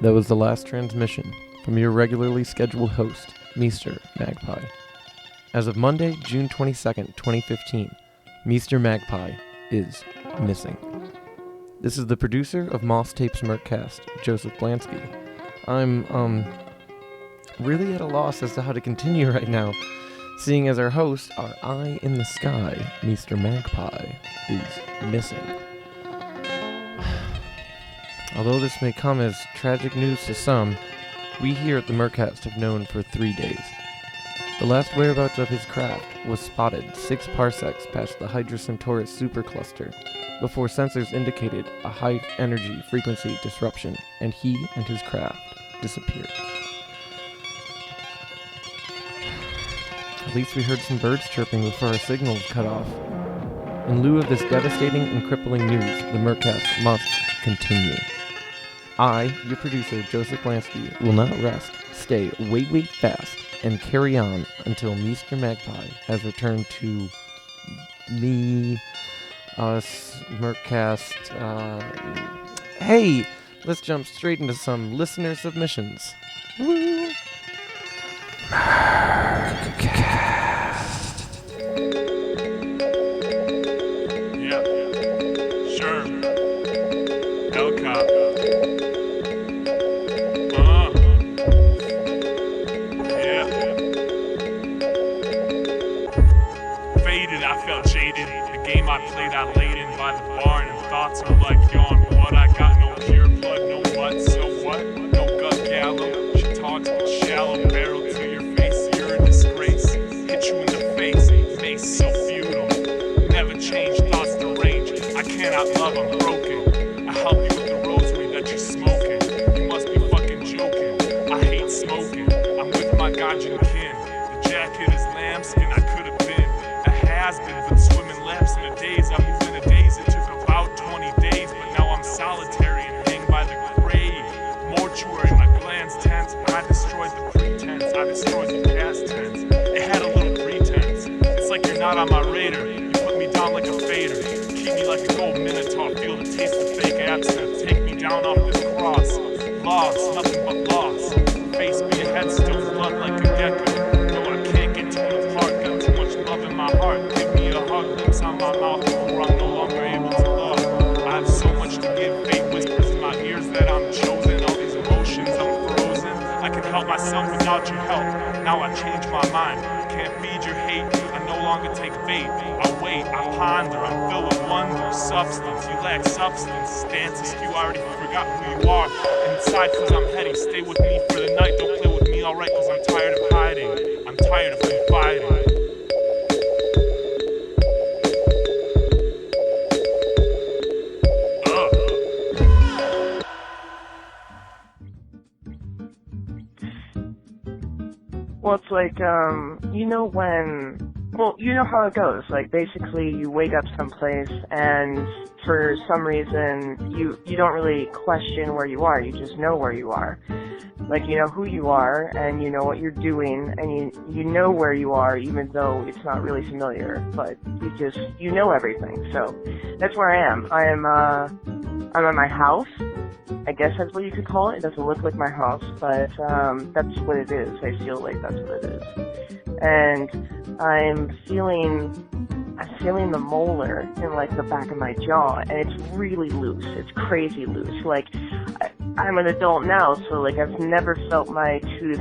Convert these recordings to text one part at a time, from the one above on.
That was the last transmission from your regularly scheduled host, Meester Magpie. As of Monday, June 22nd, 2015, Meester Magpie is missing. This is the producer of Moss Tape's MurkCast, Joseph Blanski. I'm, really at a loss as to how to continue right now, seeing as our host, our eye in the sky, Meester Magpie, is missing. Although this may come as tragic news to some, we here at the MurkCast have known for 3 days. The last whereabouts of his craft was spotted 6 parsecs past the Hydra Centaurus supercluster, before sensors indicated a high-energy frequency disruption, and he and his craft disappeared. At least we heard some birds chirping before our signal was cut off. In lieu of this devastating and crippling news, the MurkCast must continue. I, your producer, Joseph Blanski, will not rest, stay way fast, and carry on until Meester Magpie has returned to me, us, MurkCast. Hey, let's jump straight into some listener submissions. Woo! MurkCast. Yeah, sure. Elcop. I played out laid in by the bar and thoughts are like yawn. What I got, no pure blood, no butt, so what? No gut gallow. She talks but shallow, barrel to your face. You're a disgrace. Hit you in the face. Mace so futile. Never change, thoughts deranged. I cannot love, I'm broken. I help you with the rosary that you're smoking. You must be fucking joking. I hate smoking. I'm with my Gajin kin. The jacket is lambskin. I could have been a has-been, but swimming laps in the days. I moved in a daze. It took about 20 days, but now I'm solitary and hang by the grave. Mortuary, my glands tense. I destroyed the pretense. I destroyed the past tense. It had a little pretense. It's like you're not on my radar. You put me down like a fader. Keep me like a gold minotaur. Feel the taste of fake absinthe. Take me down off this cross. Lost, nothing but loss. Face be a head, still flood like a gecko. No, I can't get torn apart. Got too much love in my heart. Give me a hug, lips on my mouth before I'm no longer able to love. I have so much to give. Fate whispers in my ears that I'm chosen. All these emotions, I'm frozen. I can help myself without your help. Now I change my mind. Can't feed your hate. I no longer take bait. I wait, I ponder. I'm filled with wonder. Substance, you lack substance. Stance askew, I already forgot who you are. Inside, cause I'm heady. Stay with me for the night. Don't play with me, alright, cause I'm tired of hiding. I'm tired of confiding. Well, it's like, you know how it goes. Like, basically, you wake up someplace, and for some reason, you don't really question where you are. You just know where you are. Like, you know who you are, and you know what you're doing, and you know where you are, even though it's not really familiar. But you know everything. So that's where I am. I'm at my house. I guess that's what you could call it. It doesn't look like my house, but that's what it is. I feel like that's what it is. And I'm feeling the molar in like the back of my jaw, and it's really loose. It's crazy loose. Like I'm an adult now, so like I've never felt my tooth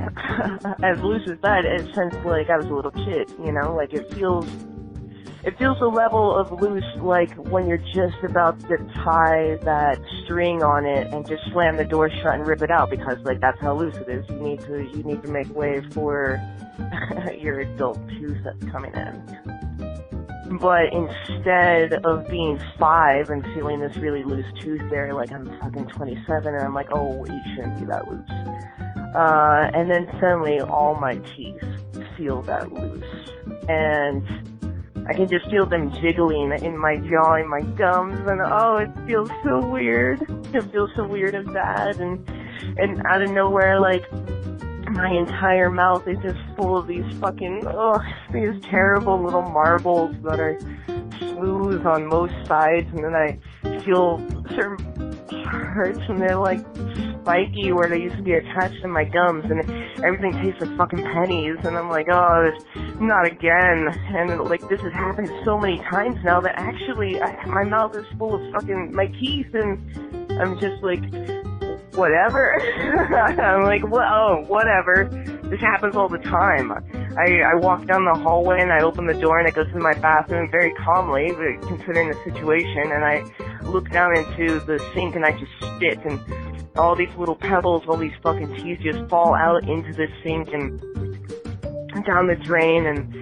as loose as that since like I was a little kid. You know, like it feels a level of loose like when you're just about to tie that string on it and just slam the door shut and rip it out, because like that's how loose it is. You need to make way for your adult tooth that's coming in. But instead of being 5 and feeling this really loose tooth there, like I'm fucking 27 and I'm like, oh, it shouldn't be that loose. And then suddenly all my teeth feel that loose. And I can just feel them jiggling in my jaw, in my gums, and oh, it feels so weird. It feels so weird and bad, and out of nowhere, like, my entire mouth is just full of these these terrible little marbles that are smooth on most sides, and then I feel certain parts, and they're like spiky where they used to be attached to my gums, and everything tastes like fucking pennies, and I'm like, oh, not again. And like, this has happened so many times now that actually my mouth is full of fucking my teeth, and I'm just like, whatever. I'm like, well, whatever. This happens all the time. I walk down the hallway and I open the door and I go to my bathroom very calmly, considering the situation, and I look down into the sink and I just spit, and all these little pebbles, all these fucking teeth just fall out into the sink and down the drain, and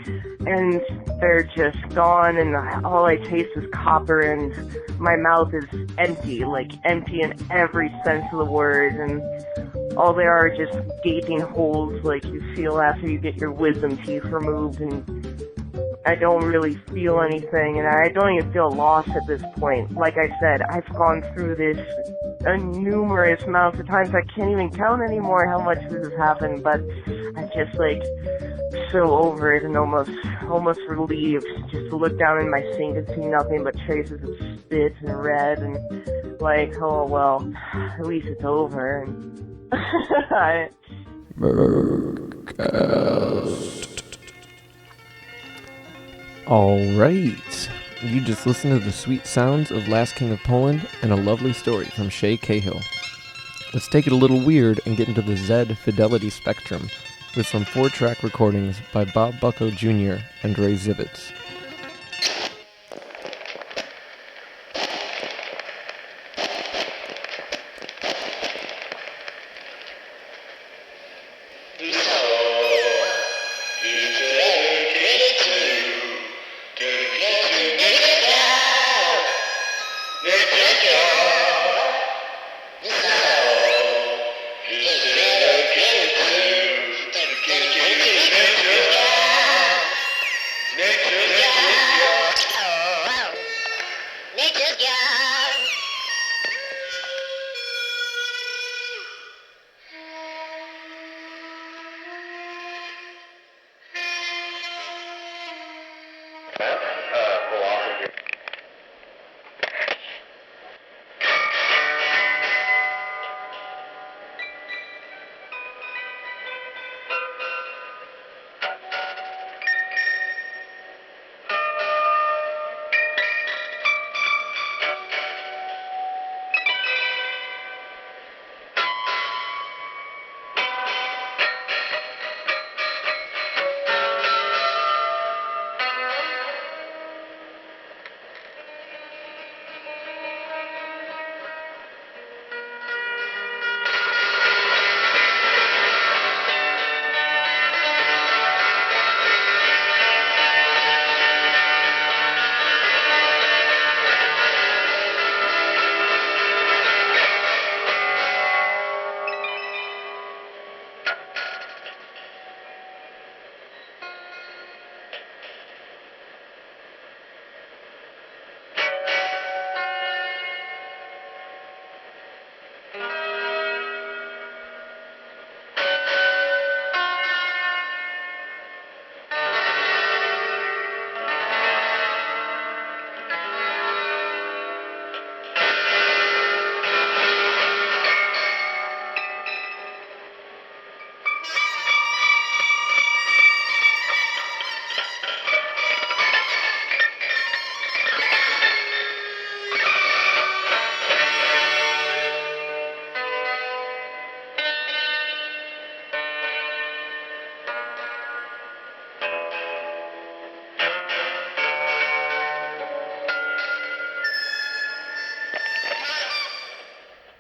they're just gone, and all I taste is copper, and my mouth is empty, like empty in every sense of the word, and all there are just gaping holes like you feel after you get your wisdom teeth removed, and I don't really feel anything, and I don't even feel lost at this point. Like I said, I've gone through this numerous amounts of times. I can't even count anymore how much this has happened, but I'm just like so over it and almost relieved just to look down in my sink and see nothing but traces of spit and red, and like, oh well, at least it's over. And MurkCast. Alright, you just listened to the sweet sounds of Last King of Poland and a lovely story from Shea Cahill. Let's take it a little weird and get into the Z fidelity spectrum with some 4-track recordings by Bucko Jr. and Ray Zibits.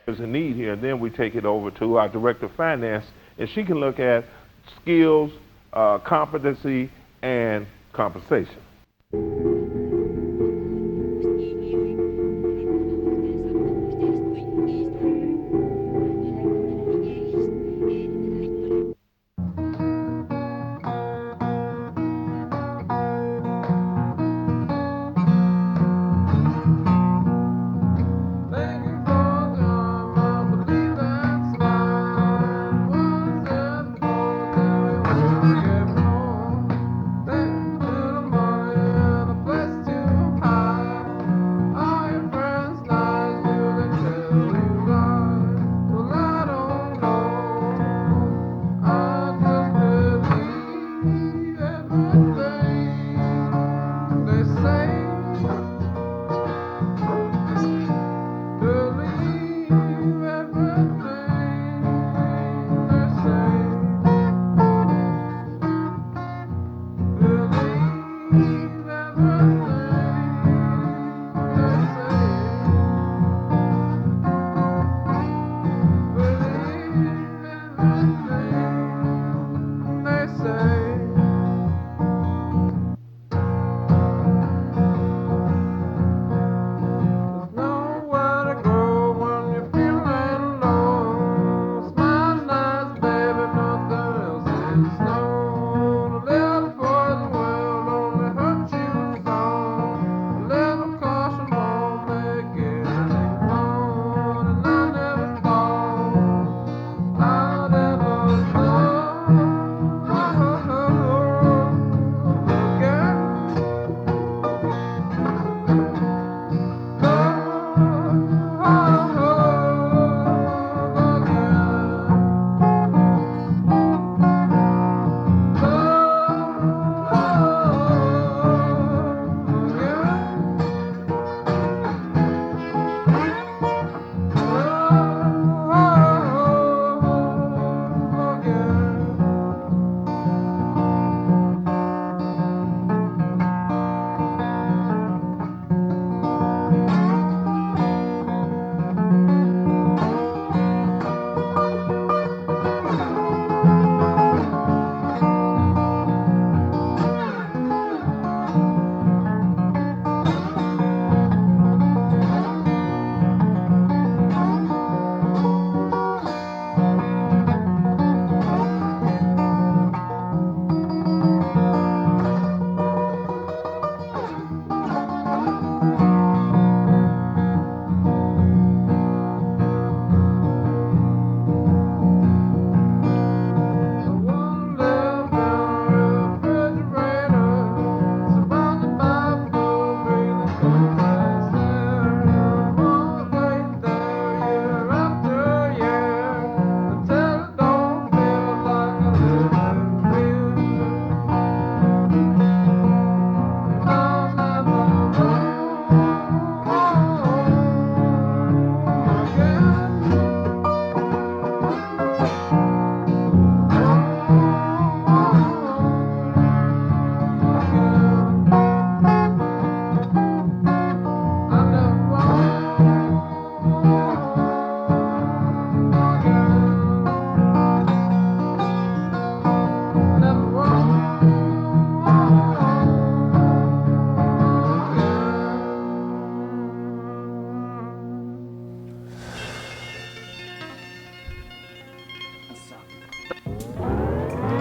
There's a need here, and then we take it over to our director of finance, and she can look at skills, competency, and compensation.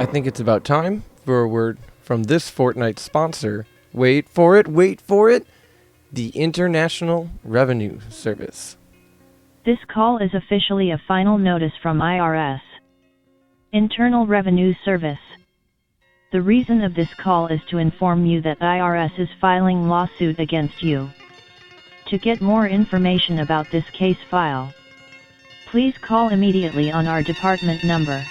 I think it's about time for a word from this fortnight's sponsor. Wait for it, the International Revenue Service. This call is officially a final notice from IRS. Internal Revenue Service. The reason of this call is to inform you that IRS is filing lawsuit against you. To get more information about this case file, please call immediately on our department number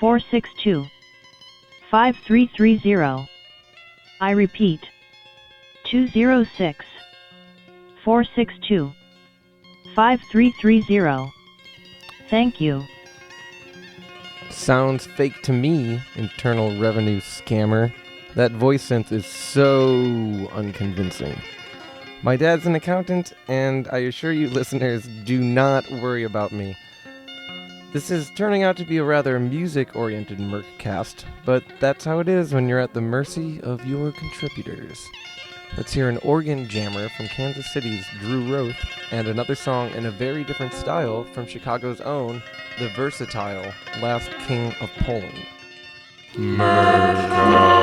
206-462-5330. I repeat, 206-462-5330. Thank you. Sounds fake to me, Internal Revenue Scammer. That voice synth is so unconvincing. My dad's an accountant, and I assure you listeners, do not worry about me. This is turning out to be a rather music-oriented MurkCast, but that's how it is when you're at the mercy of your contributors. Let's hear an organ jammer from Kansas City's Roth, and another song in a very different style from Chicago's own, the versatile Last King of Poland. MurkCast.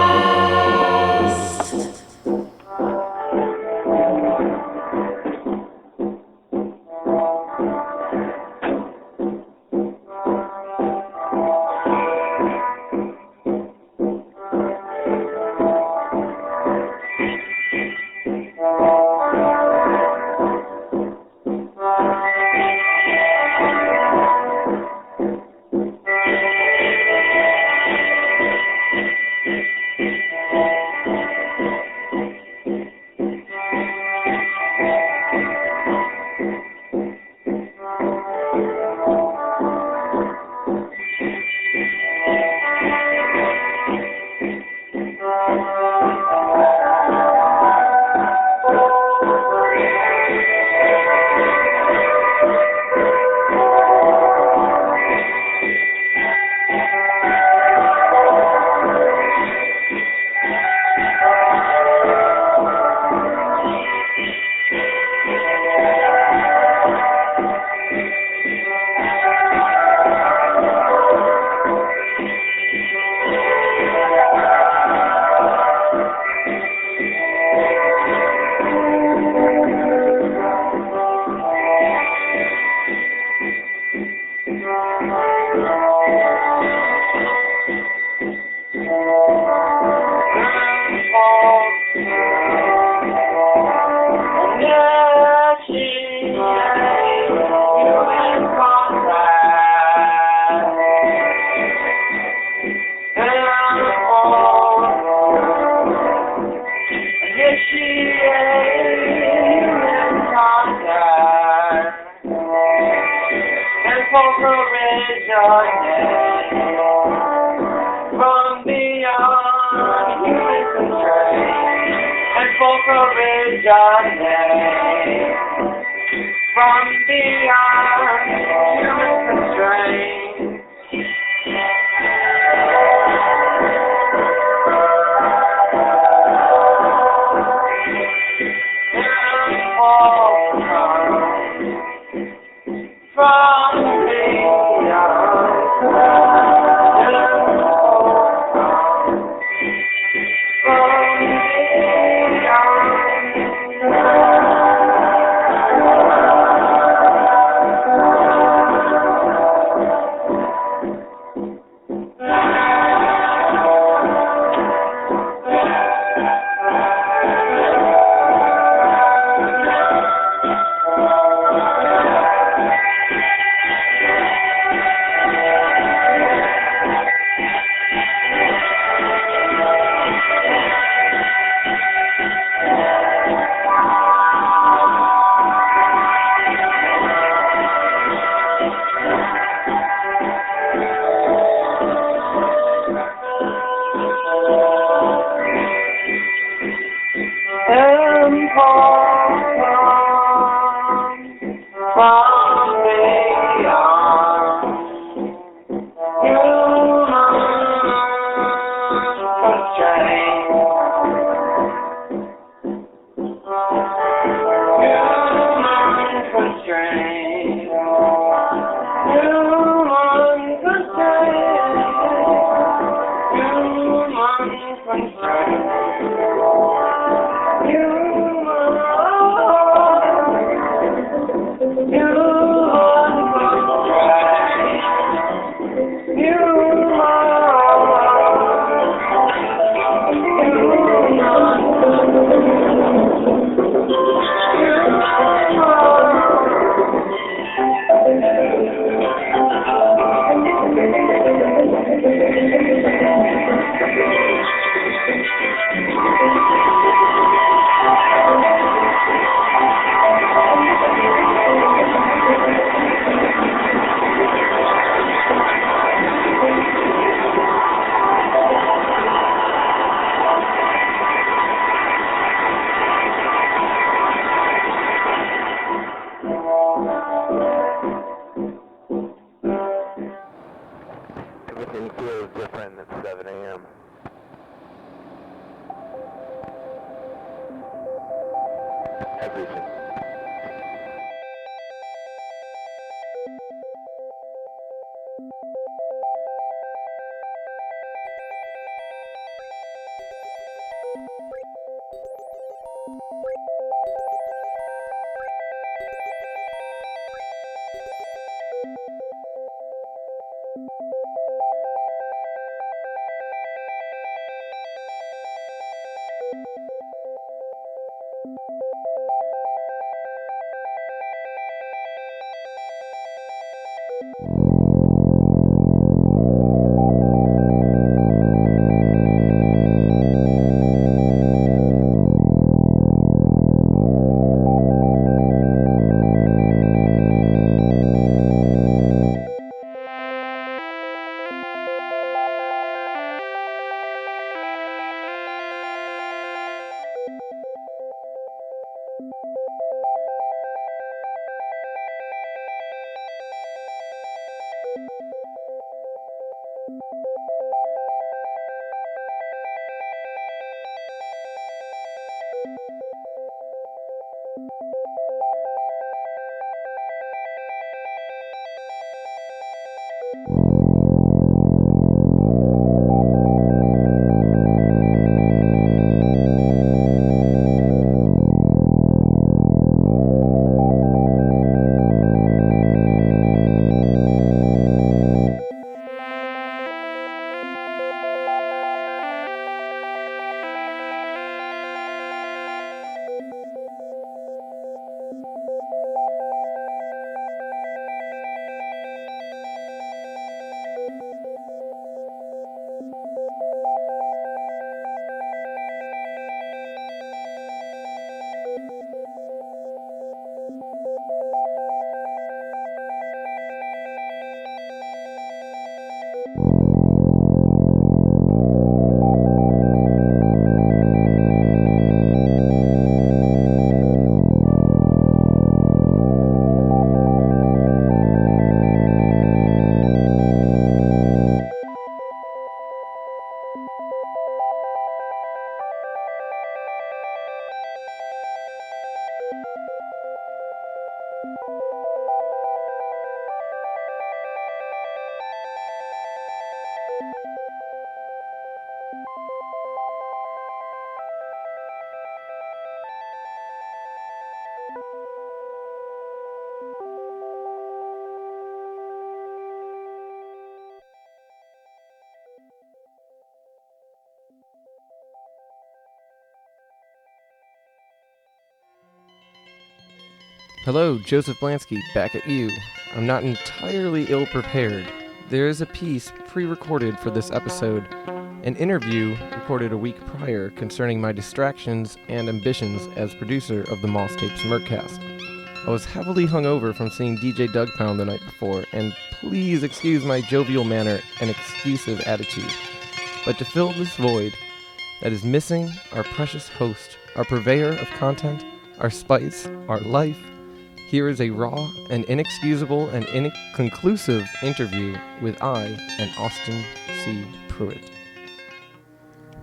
Everything feels different at 7 a.m. Everything. Hello, Joseph Blanski, back at you. I'm not entirely ill-prepared. There is a piece pre-recorded for this episode, an interview recorded a week prior concerning my distractions and ambitions as producer of the Moss Tapes MurkCast. I was heavily hungover from seeing DJ Doug Pound the night before, and please excuse my jovial manner and exclusive attitude. But to fill this void that is missing our precious host, our purveyor of content, our spice, our life, here is a raw and inexcusable and inconclusive interview with I and Austin C. Pruett.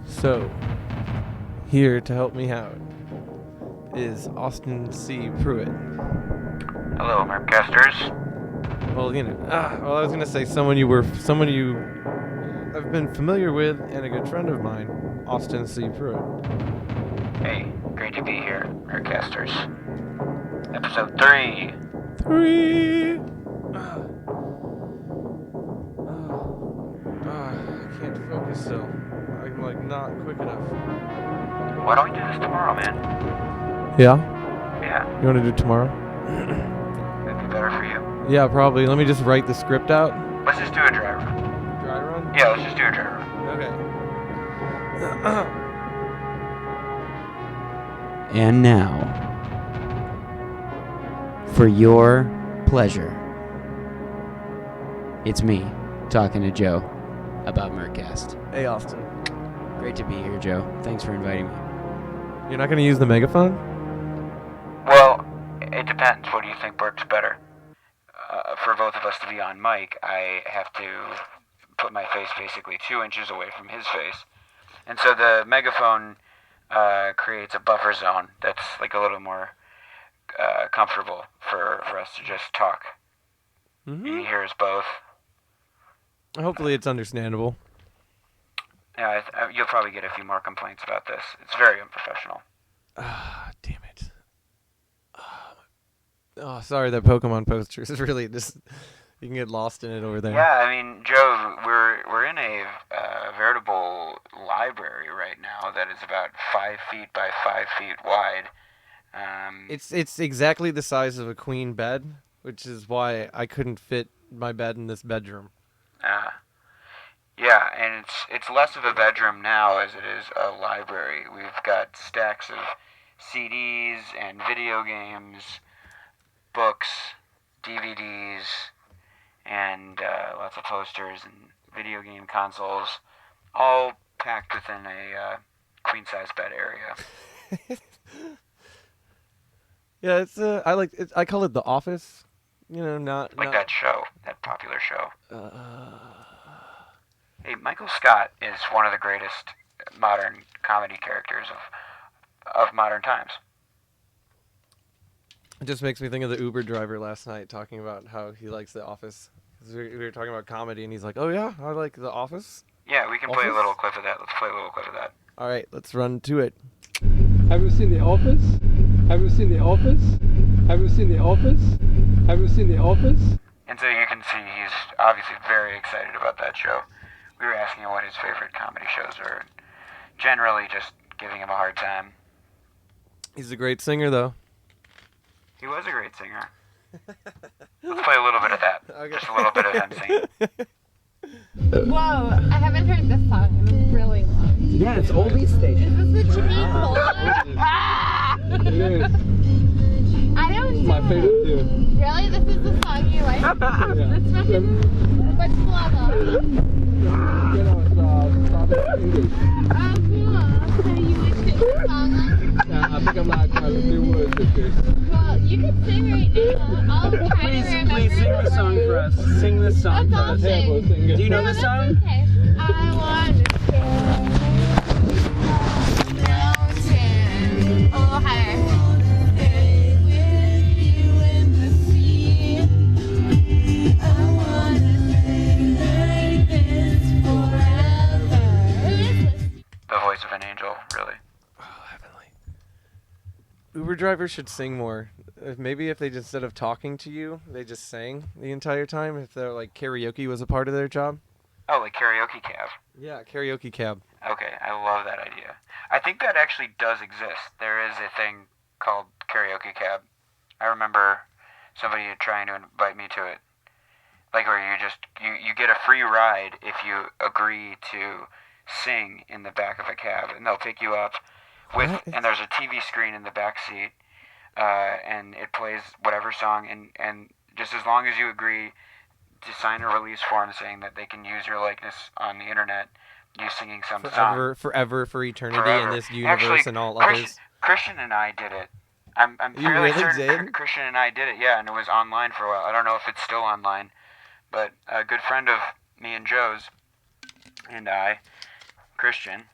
So, here to help me out is Austin C. Pruett. Hello, MurkCasters. Well, I was gonna say someone you have been familiar with and a good friend of mine, Austin C. Pruett. Hey, great to be here, MurkCasters. Episode 3. 3. I can't focus still. I'm not quick enough. Why don't we do this tomorrow, man? Yeah? Yeah, You want to do it tomorrow? that'd be better for you. Yeah, probably. Let me just write the script out. Let's just do a dry run. Dry run? Yeah, let's just do a dry run. Okay. And now, for your pleasure, it's me talking to Joe about MurkCast. Hey, Austin. Great to be here, Joe. Thanks for inviting me. You're not going to use the megaphone? Well, it depends. What do you think works better? For both of us to be on mic, I have to put my face basically 2 inches away from his face. And so the megaphone creates a buffer zone that's like a little more comfortable for us to just talk. Mm-hmm. He hears both. Hopefully it's understandable. Yeah, you'll probably get a few more complaints about this. It's very unprofessional. Ah, damn it. Oh, sorry, that Pokemon poster is really just... You can get lost in it over there. Yeah, I mean, Joe, we're in a veritable library right now that is about 5 feet by 5 feet wide. It's exactly the size of a queen bed, which is why I couldn't fit my bed in this bedroom. Yeah, and it's less of a bedroom now as it is a library. We've got stacks of CDs and video games, books, DVDs, and lots of posters and video game consoles, all packed within a queen-size bed area. Yeah, it's I call it The Office. You know, not that show, that popular show. Hey, Michael Scott is one of the greatest modern comedy characters of modern times. It just makes me think of the Uber driver last night talking about how he likes The Office. 'Cause we were talking about comedy, and he's like, "Oh yeah, I like The Office." Yeah, we can play a little clip of that. Let's play a little clip of that. All right, let's run to it. Have you seen The Office? Have you seen The Office? Have you seen The Office? Have you seen The Office? And so you can see he's obviously very excited about that show. We were asking him what his favorite comedy shows are. Generally just giving him a hard time. He's a great singer, though. He was a great singer. Let's play a little bit of that. Okay. Just a little bit of him singing. Whoa, I haven't heard this song in a really long time. Yeah, it's oldies station. Is this the Chicken It is. I don't know. My favorite tune. Really? This is the song you like? Yeah. Let's fucking... What's the level? You know, it's Southern English. Oh, cool. So you would sing the song then? Yeah, I think I'm not trying to do words with this. Well, you can sing right now. I'll try to remember. Please sing the song for us. Sing this song Let's for all us. sing. Do you know this song? Okay. I want to sing. Mountain. A little higher. The voice of an angel, really. Oh, heavenly. Uber drivers should sing more. Maybe if they just, instead of talking to you, they just sang the entire time. If they're like karaoke was a part of their job. Oh, like karaoke cab. Yeah, karaoke cab. Okay, I love that idea. I think that actually does exist. There is a thing called karaoke cab. I remember somebody trying to invite me to it. Like where you get a free ride if you agree to sing in the back of a cab, and they'll pick you up with, and there's a TV screen in the back seat, and it plays whatever song, and just as long as you agree to sign a release form saying that they can use your likeness on the internet, you singing some song. Forever, for eternity in this universe. Actually, and all others. Christian and I did it. I'm fairly certain Christian and I did it, yeah, and it was online for a while. I don't know if it's still online, but a good friend of me and Joe's and I, Christian,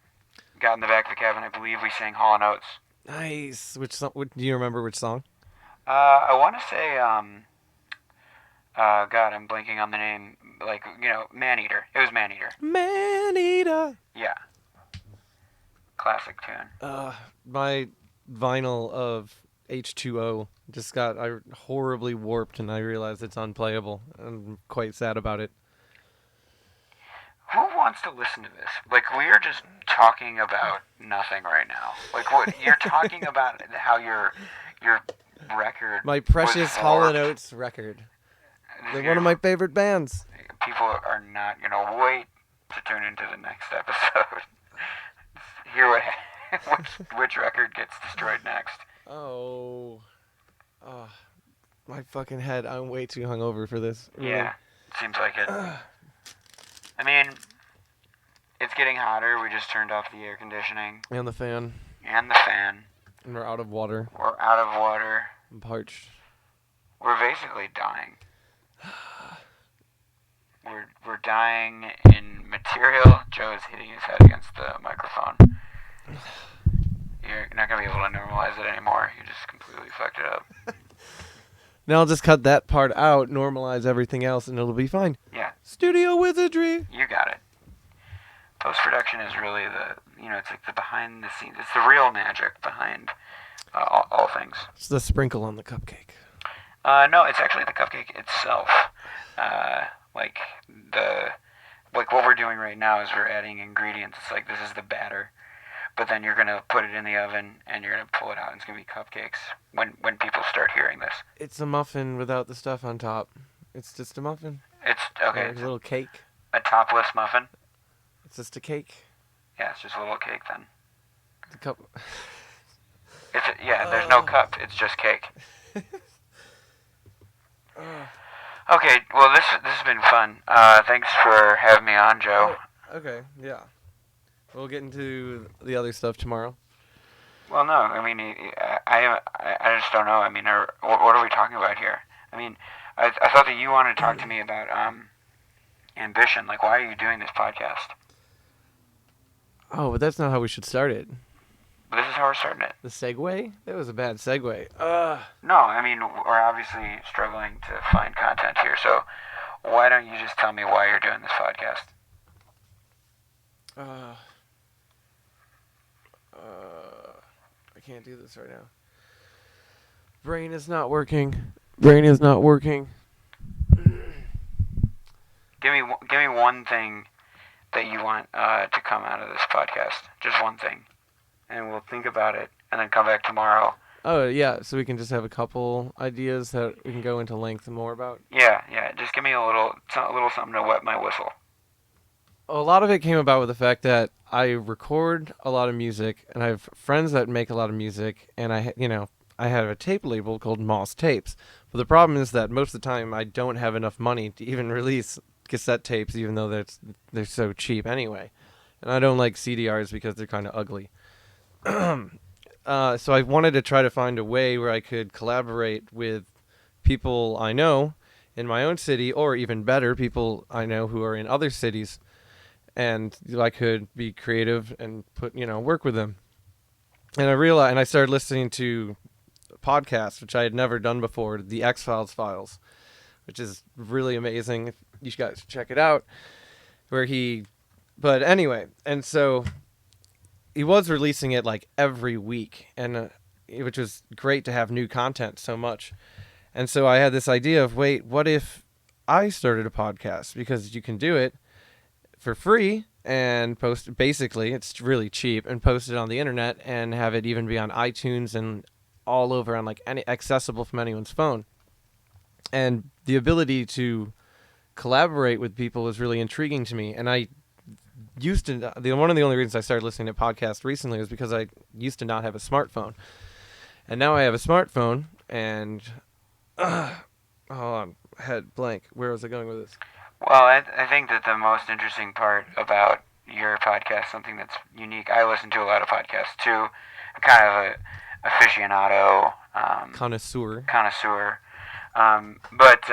got in the back of the cab, and I believe we sang Hall & Oates. Nice. Which song? Do you remember which song? I want to say, God, I'm blanking on the name. Like, Maneater. It was Maneater. Maneater. Yeah. Classic tune. My vinyl of H2O just got horribly warped, and I realized it's unplayable. I'm quite sad about it. Who wants to listen to this? Like, we are just talking about nothing right now. Like, what? You're talking about how your record. My precious Hall & Oates record. They're one of my favorite bands. People are not going to wait to tune into the next episode. Hear which record gets destroyed next. Oh, my fucking head. I'm way too hungover for this. Really. Yeah, seems like it. I mean, it's getting hotter. We just turned off the air conditioning. And the fan. And the fan. And we're out of water. We're out of water. I'm parched. We're basically dying. We're dying in material. Joe is hitting his head against the microphone. You're not going to be able to normalize it anymore. You just completely fucked it up. Now I'll just cut that part out, normalize everything else, and it'll be fine. Yeah. Studio wizardry. You got it. Post-production is really it's like the behind the scenes. It's the real magic behind all things. It's the sprinkle on the cupcake. No, it's actually the cupcake itself. Like what we're doing right now is we're adding ingredients. It's like this is the batter, but then you're gonna put it in the oven and you're gonna pull it out. And it's gonna be cupcakes when people start hearing this. It's a muffin without the stuff on top. It's just a muffin. It's okay. It's a little cake. A topless muffin. It's just a cake. Yeah, it's just a little cake then. The cup. There's no cup. It's just cake. Okay, well this has been fun. Thanks for having me on, Joe. Okay, yeah. We'll get into the other stuff tomorrow. Well, no, I mean, I just don't know. I mean, what are we talking about here? I mean, I thought that you wanted to talk to me about ambition. Like, why are you doing this podcast? Oh, but that's not how we should start it. But this is how we're starting it. The segue? That was a bad segue. No, I mean, we're obviously struggling to find content here, so why don't you just tell me why you're doing this podcast? I can't do this right now. Brain is not working. Brain is not working. Give me one thing that you want to come out of this podcast. Just one thing. And we'll think about it and then come back tomorrow. Oh, yeah, so we can just have a couple ideas that we can go into length more about? Yeah, just give me a little something to wet my whistle. A lot of it came about with the fact that I record a lot of music, and I have friends that make a lot of music, and I have a tape label called Moss Tapes. But the problem is that most of the time I don't have enough money to even release cassette tapes, even though they're so cheap anyway. And I don't like CDRs because they're kind of ugly. So I wanted to try to find a way where I could collaborate with people I know in my own city, or even better, people I know who are in other cities, and I could be creative and work with them. And I started listening to podcasts, which I had never done before, the X-Files files, which is really amazing. You guys should check it out. But anyway, and so he was releasing it like every week, and which was great to have new content so much. And so I had this idea of, wait, what if I started a podcast? Because you can do it for free and post, basically, it's really cheap, and post it on the internet and have it even be on iTunes and all over on accessible from anyone's phone. And the ability to collaborate with people is really intriguing to me. And one of the only reasons I started listening to podcasts recently was because I used to not have a smartphone. And now I have a smartphone, and hold on, head blank. Where was I going with this? Well, I think that the most interesting part about your podcast, something that's unique, I listen to a lot of podcasts too, kind of a aficionado. Connoisseur. But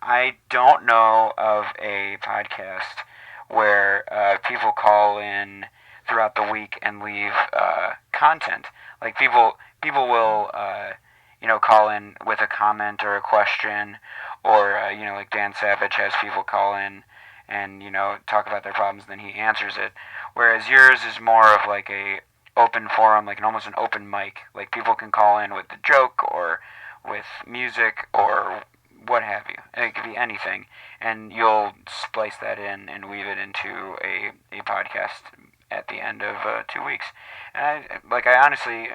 I don't know of a podcast where people call in throughout the week and leave content. Like people will call in with a comment or a question, or like Dan Savage has people call in and talk about their problems, and then he answers it. Whereas yours is more of like a open forum, like almost an open mic. Like people can call in with a joke or with music or what have you. And it could be anything, and you'll splice that in and weave it into a podcast at the end of 2 weeks. And I honestly,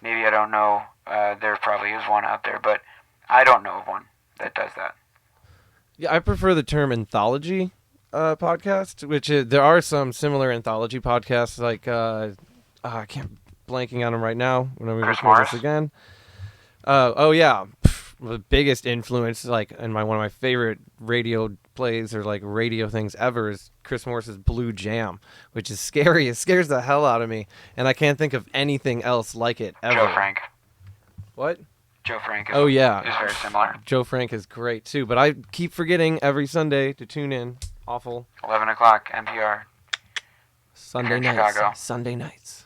maybe I don't know, there probably is one out there, but I don't know of one that does that. Yeah, I prefer the term anthology podcast, which there are some similar anthology podcasts, like I can't blanking on them right now when we record this again. Oh yeah, the biggest influence, and one of my favorite radio plays or radio things ever is Chris Morris's Blue Jam, which is scary. It scares the hell out of me, and I can't think of anything else like it ever. Joe Frank. What? Joe Frank is very similar. Joe Frank is great too, but I keep forgetting every Sunday to tune in. awful. 11 o'clock, NPR. Sunday in nights. Chicago. Sunday nights.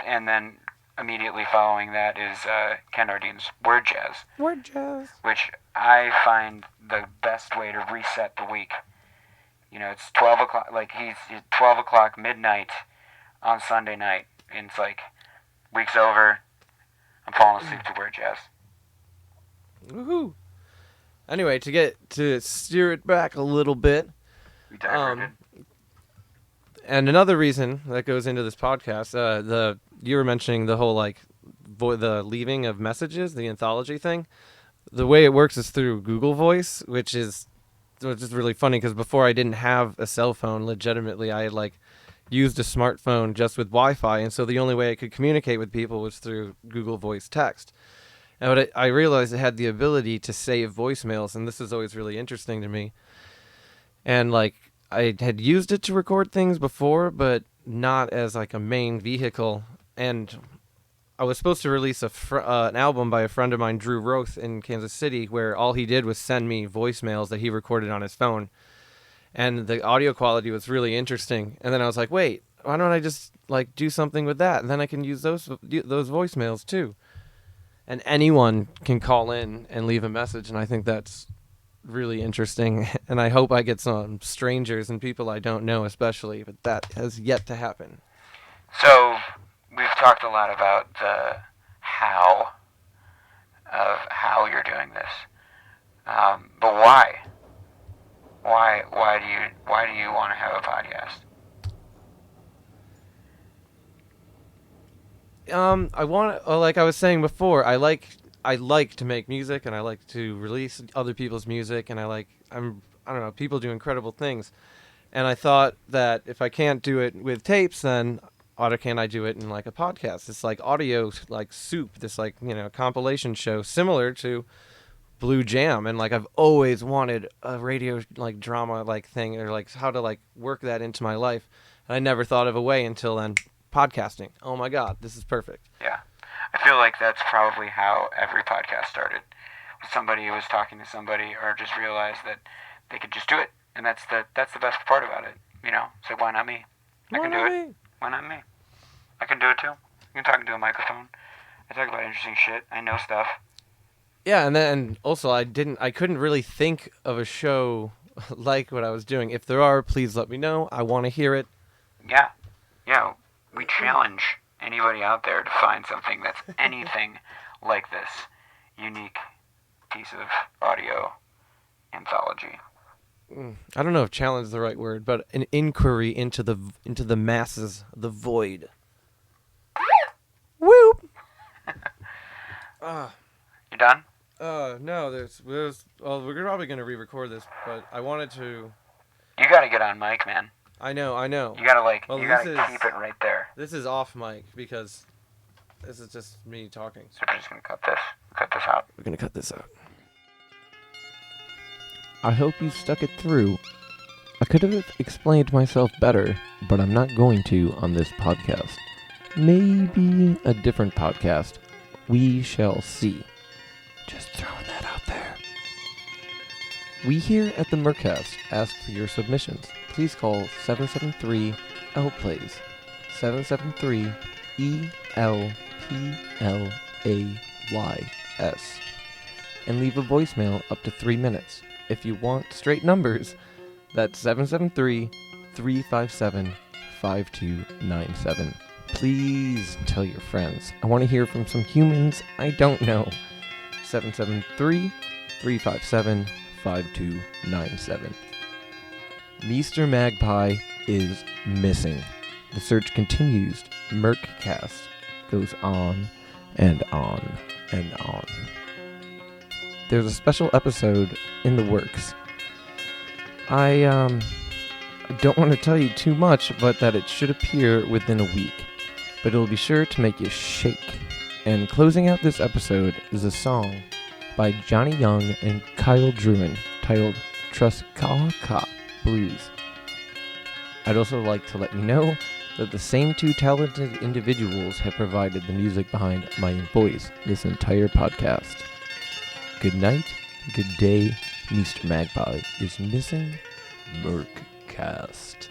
And then immediately following that is Ken Ardine's Word Jazz. Word Jazz. Which I find the best way to reset the week. You know, it's 12 o'clock, like he's 12 o'clock midnight on Sunday night. And it's like, week's over, I'm falling asleep to Word Jazz. Woohoo. Anyway, to steer it back a little bit. We diverted. And another reason that goes into this podcast, you were mentioning the whole the leaving of messages, the anthology thing. The way it works is through Google Voice, which is really funny because before I didn't have a cell phone. Legitimately, I had used a smartphone just with Wi-Fi, and so the only way I could communicate with people was through Google Voice text. And I realized it had the ability to save voicemails, and this is always really interesting to me. And I had used it to record things before, but not as a main vehicle. And I was supposed to release an album by a friend of mine, Roth, in Kansas City, where all he did was send me voicemails that he recorded on his phone. And the audio quality was really interesting. And then I was like, wait, why don't I just do something with that? And then I can use those voicemails too. And anyone can call in and leave a message, and I think that's really interesting. And I hope I get some strangers and people I don't know especially, but that has yet to happen. So, we've talked a lot about the how of how you're doing this. But why? Why do you want to have a podcast? I want to, like I was saying before, I like to make music, and I like to release other people's music, and I don't know, people do incredible things. And I thought that if I can't do it with tapes, then can I do it in a podcast? It's audio, soup, this compilation show similar to Blue Jam. And I've always wanted a radio drama thing, or how to work that into my life. And I never thought of a way until then. Podcasting. Oh my God, this is perfect. Yeah. I feel like that's probably how every podcast started. Somebody was talking to somebody, or just realized that they could just do it. And that's the best part about it. You know? So why not me? I can do it. Why not me? I can do it too. I can talk into a microphone. I talk about interesting shit. I know stuff. Yeah, and also I couldn't really think of a show like what I was doing. If there are, please let me know. I want to hear it. Yeah. Yeah. We challenge anybody out there to find something that's anything like this unique piece of audio anthology. I don't know if challenge is the right word, but an inquiry into the masses, the void. Whoop! You done? No, there's well, we're probably going to re-record this, but I wanted to... You gotta get on mic, man. I know. You gotta keep it right there. This is off mic because this is just me talking. So we're just gonna cut this out. We're gonna cut this out. I hope you stuck it through. I could have explained myself better, but I'm not going to on this podcast. Maybe a different podcast. We shall see. Just throwing that out there. We here at the MurkCast ask for your submissions. Please call 773-LPLAYS, 773-ELPLAYS, and leave a voicemail up to 3 minutes. If you want straight numbers, that's 773-357-5297. Please tell your friends. I want to hear from some humans I don't know. 773-357-5297. Meester Magpie is missing. The search continues. MurkCast goes on and on and on. There's a special episode in the works. I don't want to tell you too much, but that it should appear within a week. But it'll be sure to make you shake. And closing out this episode is a song by Johnny Young and Cahill Drouin titled Truskawka Blues. I'd also like to let you know that the same two talented individuals have provided the music behind my voice this entire podcast. Good night, good day, Mr. Magpie is missing MurkCast.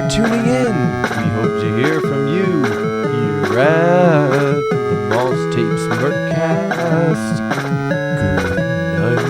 tuning in. We hope to hear from you here at the Moss Tapes MurkCast. Good night.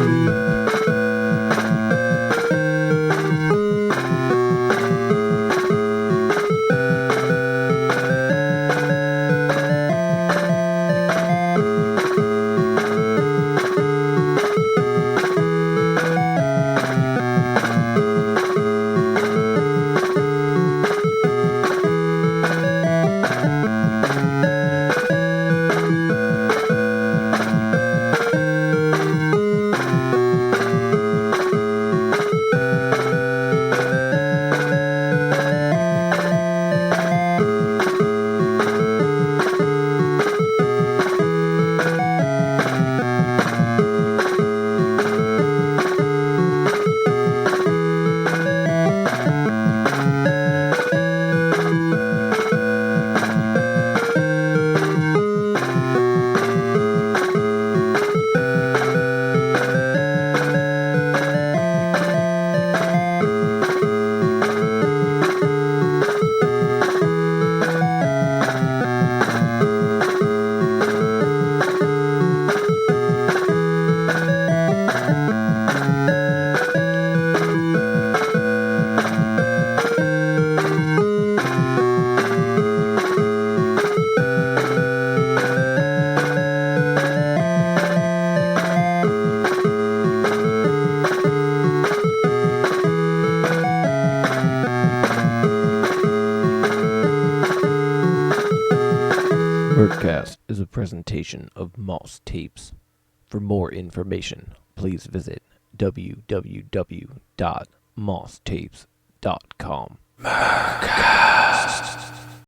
MurkCast is a presentation of Moss Tapes. For more information, please visit www.mosstapes.com. MurkCast.